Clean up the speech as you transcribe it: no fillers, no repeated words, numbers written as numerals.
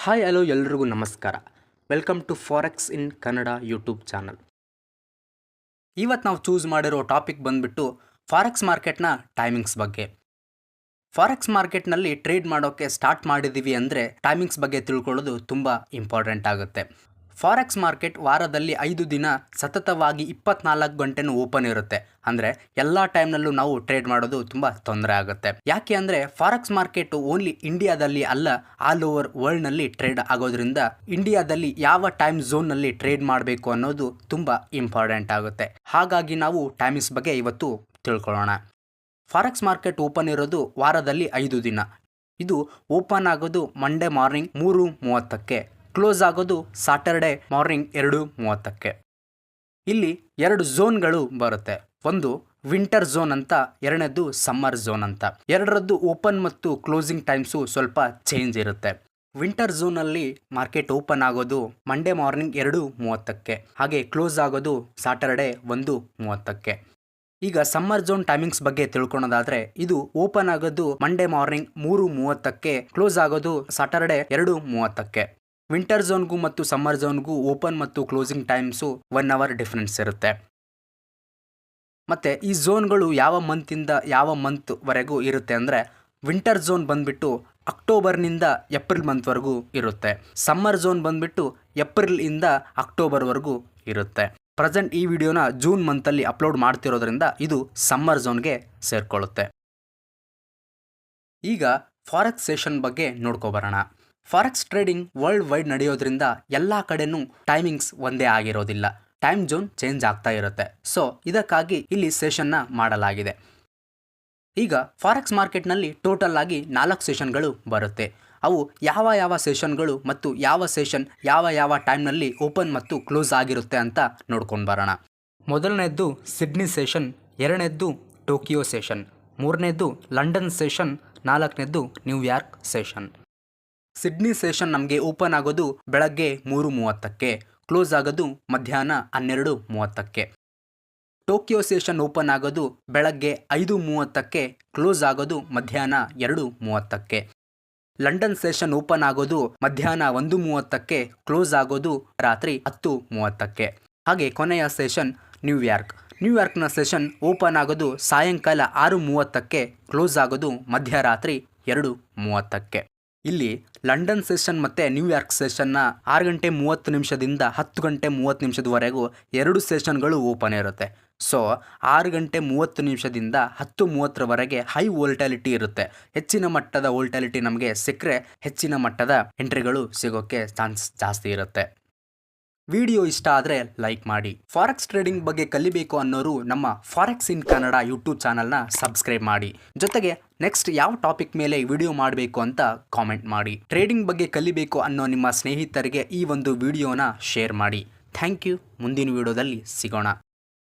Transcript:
Hi hello ಎಲ್ರಿಗೂ ನಮಸ್ಕಾರ. Welcome to forex in Kannada YouTube channel. ಇವತ್ತು ನಾವು ಚೂಸ್ ಮಾಡಿರೋ ಟಾಪಿಕ್ ಬಂದುಬಿಟ್ಟು ಫಾರೆಕ್ಸ್ ಮಾರ್ಕೆಟ್ನ ಟೈಮಿಂಗ್ಸ್ ಬಗ್ಗೆ. ಫಾರೆಕ್ಸ್ ಮಾರ್ಕೆಟ್ನಲ್ಲಿ ಟ್ರೇಡ್ ಮಾಡೋಕ್ಕೆ ಸ್ಟಾರ್ಟ್ ಮಾಡಿದ್ದೀವಿ ಅಂದರೆ ಟೈಮಿಂಗ್ಸ್ ಬಗ್ಗೆ ತಿಳ್ಕೊಳ್ಳೋದು ತುಂಬ ಇಂಪಾರ್ಟೆಂಟ್ ಆಗುತ್ತೆ. ಫಾರೆಕ್ಸ್ ಮಾರ್ಕೆಟ್ ವಾರದಲ್ಲಿ 5 ದಿನ ಸತತವಾಗಿ 24 ಗಂಟೆನೂ ಓಪನ್ ಇರುತ್ತೆ. ಅಂದರೆ ಎಲ್ಲ ಟೈಮ್ನಲ್ಲೂ ನಾವು ಟ್ರೇಡ್ ಮಾಡೋದು ತುಂಬ ತೊಂದರೆ ಆಗುತ್ತೆ. ಯಾಕೆ ಅಂದರೆ ಫಾರೆಕ್ಸ್ ಮಾರ್ಕೆಟ್ ಓನ್ಲಿ ಇಂಡಿಯಾದಲ್ಲಿ ಅಲ್ಲ, ಆಲ್ ಓವರ್ ವರ್ಲ್ಡ್ನಲ್ಲಿ ಟ್ರೇಡ್ ಆಗೋದ್ರಿಂದ ಇಂಡಿಯಾದಲ್ಲಿ ಯಾವ ಟೈಮ್ ಝೋನ್ನಲ್ಲಿ ಟ್ರೇಡ್ ಮಾಡಬೇಕು ಅನ್ನೋದು ತುಂಬ ಇಂಪಾರ್ಟೆಂಟ್ ಆಗುತ್ತೆ. ಹಾಗಾಗಿ ನಾವು ಟೈಮಿಂಗ್ಸ್ ಬಗ್ಗೆ ಇವತ್ತು ತಿಳ್ಕೊಳ್ಳೋಣ. ಫಾರೆಕ್ಸ್ ಮಾರ್ಕೆಟ್ ಓಪನ್ ಇರೋದು ವಾರದಲ್ಲಿ 5 ದಿನ. ಇದು ಓಪನ್ ಆಗೋದು ಮಂಡೇ ಮಾರ್ನಿಂಗ್ 3:30ಕ್ಕೆ, ಕ್ಲೋಸ್ ಆಗೋದು ಸಾಟರ್ಡೆ ಮಾರ್ನಿಂಗ್ 2:30ಕ್ಕೆ. ಇಲ್ಲಿ 2 ಝೋನ್ಗಳು ಬರುತ್ತೆ. ಒಂದು ವಿಂಟರ್ ಝೋನ್ ಅಂತ, ಎರಡನೇದು ಸಮ್ಮರ್ ಝೋನ್ ಅಂತ. ಎರಡರದ್ದು ಓಪನ್ ಮತ್ತು ಕ್ಲೋಸಿಂಗ್ ಟೈಮ್ಸು ಸ್ವಲ್ಪ ಚೇಂಜ್ ಇರುತ್ತೆ. ವಿಂಟರ್ ಝೋನಲ್ಲಿ ಮಾರ್ಕೆಟ್ ಓಪನ್ ಆಗೋದು ಮಂಡೇ ಮಾರ್ನಿಂಗ್ 2:30ಕ್ಕೆ, ಹಾಗೆ ಕ್ಲೋಸ್ ಆಗೋದು ಸಾಟರ್ಡೆ 1:30ಕ್ಕೆ. ಈಗ ಸಮ್ಮರ್ ಝೋನ್ ಟೈಮಿಂಗ್ಸ್ ಬಗ್ಗೆ ತಿಳ್ಕೊಳೋದಾದ್ರೆ, ಇದು ಓಪನ್ ಆಗೋದು ಮಂಡೇ ಮಾರ್ನಿಂಗ್ 3:30ಕ್ಕೆ, ಕ್ಲೋಸ್ ಆಗೋದು ಸಾಟರ್ಡೆ 2:30ಕ್ಕೆ. ವಿಂಟರ್ ಝೋನ್ಗೂ ಮತ್ತು ಸಮ್ಮರ್ ಝೋನ್ಗೂ ಓಪನ್ ಮತ್ತು ಕ್ಲೋಸಿಂಗ್ ಟೈಮ್ಸು 1 ಅವರ್ ಡಿಫ್ರೆನ್ಸ್ ಇರುತ್ತೆ. ಮತ್ತು ಈ ಝೋನ್ಗಳು ಯಾವ ಮಂತಿಂದ ಯಾವ ಮಂತ್ವರೆಗೂ ಇರುತ್ತೆ ಅಂದರೆ, ವಿಂಟರ್ ಝೋನ್ ಬಂದುಬಿಟ್ಟು ಅಕ್ಟೋಬರ್ನಿಂದ ಏಪ್ರಿಲ್ ಮಂತ್ವರೆಗೂ ಇರುತ್ತೆ. ಸಮ್ಮರ್ ಝೋನ್ ಬಂದುಬಿಟ್ಟು ಏಪ್ರಿಲಿಂದ ಅಕ್ಟೋಬರ್ವರೆಗೂ ಇರುತ್ತೆ. ಪ್ರೆಸೆಂಟ್ ಈ ವಿಡಿಯೋನ ಜೂನ್ ಮಂತಲ್ಲಿ ಅಪ್ಲೋಡ್ ಮಾಡ್ತಿರೋದ್ರಿಂದ ಇದು ಸಮ್ಮರ್ ಝೋನ್ಗೆ ಸೇರಿಕೊಳ್ಳುತ್ತೆ. ಈಗ ಫಾರೆಕ್ಸ್ ಸೆಷನ್ ಬಗ್ಗೆ ನೋಡ್ಕೊಬರೋಣ. ಫಾರೆಕ್ಸ್ ಟ್ರೇಡಿಂಗ್ ವರ್ಲ್ಡ್ ವೈಡ್ ನಡೆಯೋದ್ರಿಂದ ಎಲ್ಲ ಕಡೆನೂ ಟೈಮಿಂಗ್ಸ್ ಒಂದೇ ಆಗಿರೋದಿಲ್ಲ, ಟೈಮ್ ಝೋನ್ ಚೇಂಜ್ ಆಗ್ತಾ ಇರುತ್ತೆ. ಸೊ ಇದಕ್ಕಾಗಿ ಇಲ್ಲಿ ಸೆಷನ್ನ ಮಾಡಲಾಗಿದೆ. ಈಗ ಫಾರೆಕ್ಸ್ ಮಾರ್ಕೆಟ್ನಲ್ಲಿ ಟೋಟಲ್ ಆಗಿ 4 ಸೆಷನ್ಗಳು ಬರುತ್ತೆ. ಅವು ಯಾವ ಸೆಷನ್ಗಳು ಮತ್ತು ಯಾವ ಸೆಷನ್ ಯಾವ ಟೈಮ್ನಲ್ಲಿ ಓಪನ್ ಮತ್ತು ಕ್ಲೋಸ್ ಆಗಿರುತ್ತೆ ಅಂತ ನೋಡ್ಕೊಂಡು ಬರೋಣ. ಮೊದಲನೇದ್ದು ಸಿಡ್ನಿ ಸೆಷನ್, ಎರಡನೇದ್ದು ಟೋಕಿಯೋ ಸೆಷನ್, ಮೂರನೇದ್ದು ಲಂಡನ್ ಸೆಷನ್, ನಾಲ್ಕನೇದ್ದು ನ್ಯೂಯಾರ್ಕ್ ಸೆಷನ್. ಸಿಡ್ನಿ ಸೆಷನ್ ನಮಗೆ ಓಪನ್ ಆಗೋದು ಬೆಳಗ್ಗೆ 3:30ಕ್ಕೆ, ಕ್ಲೋಸ್ ಆಗೋದು ಮಧ್ಯಾಹ್ನ 12:30ಕ್ಕೆ. ಟೋಕಿಯೋ ಸೆಷನ್ ಓಪನ್ ಆಗೋದು ಬೆಳಗ್ಗೆ 5:30ಕ್ಕೆ, ಕ್ಲೋಸ್ ಆಗೋದು ಮಧ್ಯಾಹ್ನ 2:30ಕ್ಕೆ. ಲಂಡನ್ ಸೆಷನ್ ಓಪನ್ ಆಗೋದು ಮಧ್ಯಾಹ್ನ 1:30ಕ್ಕೆ, ಕ್ಲೋಸ್ ಆಗೋದು ರಾತ್ರಿ 10:30ಕ್ಕೆ. ಹಾಗೆ ಕೊನೆಯ ಸೆಷನ್ ನ್ಯೂಯಾರ್ಕ್ನ ಸೆಷನ್ ಓಪನ್ ಆಗೋದು ಸಾಯಂಕಾಲ 6:30ಕ್ಕೆ, ಕ್ಲೋಸ್ ಆಗೋದು ಮಧ್ಯರಾತ್ರಿ 2:30ಕ್ಕೆ. ಇಲ್ಲಿ ಲಂಡನ್ ಸೆಷನ್ ಮತ್ತು ನ್ಯೂಯಾರ್ಕ್ ಸೆಷನ್ನ 6:30 10 ಗಂಟೆ 30 2 ಸೆಷನ್ಗಳು ಓಪನ್ ಇರುತ್ತೆ. ಸೊ 6:30 10:30 ಹೈ ವೋಲ್ಟಾಲಿಟಿ ಇರುತ್ತೆ. ಹೆಚ್ಚಿನ ಮಟ್ಟದ ವೋಲ್ಟಾಲಿಟಿ ನಮಗೆ ಸಿಕ್ಕರೆ ಹೆಚ್ಚಿನ ಮಟ್ಟದ ಎಂಟ್ರಿಗಳು ಸಿಗೋಕ್ಕೆ ಚಾನ್ಸ್ ಜಾಸ್ತಿ ಇರುತ್ತೆ. ವಿಡಿಯೋ ಇಷ್ಟ ಆದರೆ ಲೈಕ್ ಮಾಡಿ. ಫಾರೆಕ್ಸ್ ಟ್ರೇಡಿಂಗ್ ಬಗ್ಗೆ ಕಲಿಬೇಕು ಅನ್ನೋರು ನಮ್ಮ ಫಾರೆಕ್ಸ್ ಇನ್ ಕನ್ನಡ ಯೂಟ್ಯೂಬ್ ಚಾನಲ್ನ ಸಬ್ಸ್ಕ್ರೈಬ್ ಮಾಡಿ. ಜೊತೆಗೆ ನೆಕ್ಸ್ಟ್ ಯಾವ ಟಾಪಿಕ್ ಮೇಲೆ ವಿಡಿಯೋ ಮಾಡಬೇಕು ಅಂತ ಕಾಮೆಂಟ್ ಮಾಡಿ. ಟ್ರೇಡಿಂಗ್ ಬಗ್ಗೆ ಕಲಿಬೇಕು ಅನ್ನೋ ನಿಮ್ಮ ಸ್ನೇಹಿತರಿಗೆ ಈ ಒಂದು ವಿಡಿಯೋನ ಶೇರ್ ಮಾಡಿ. Thank you. ಮುಂದಿನ ವಿಡಿಯೋದಲ್ಲಿ ಸಿಗೋಣ.